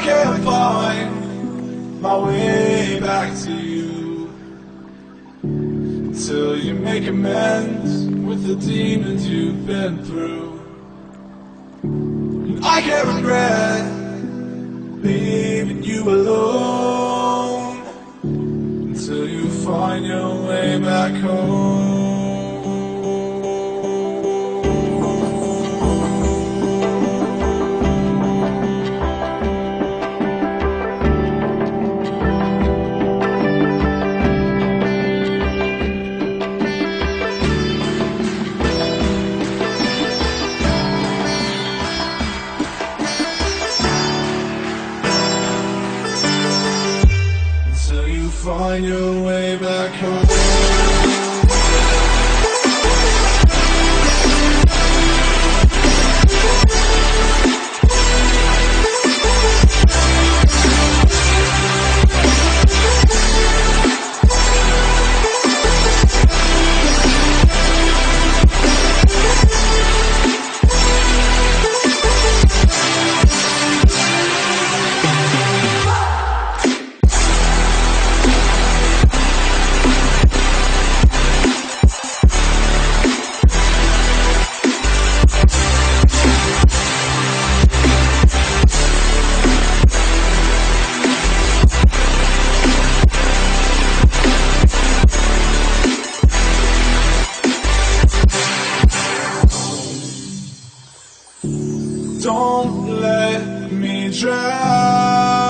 can't find my way back to you until you make amends with the demons you've been through. And I can't regret leaving you alone until you find your way back home. Find your way back home. Don't let me drown.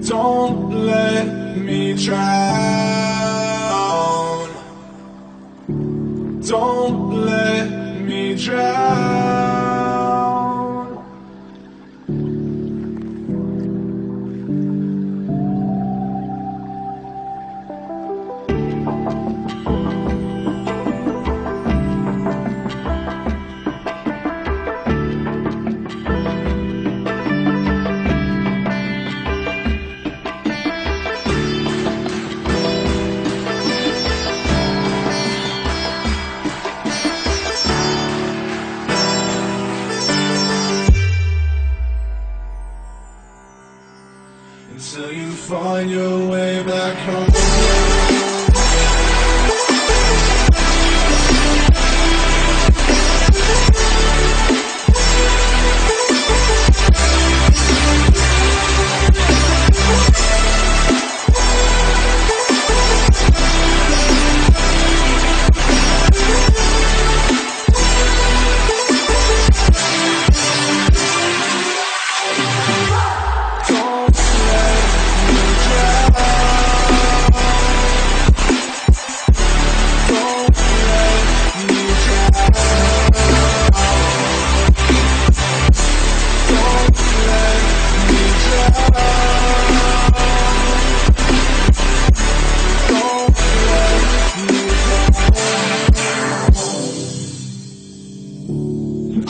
Don't let me drown. Don't let me drown. Until you find your way back home.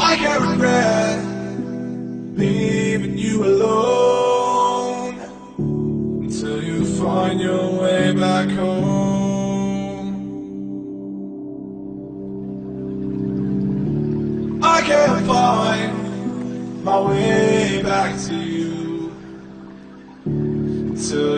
I can't regret leaving you alone until you find your way back home. I can't find my way back to you until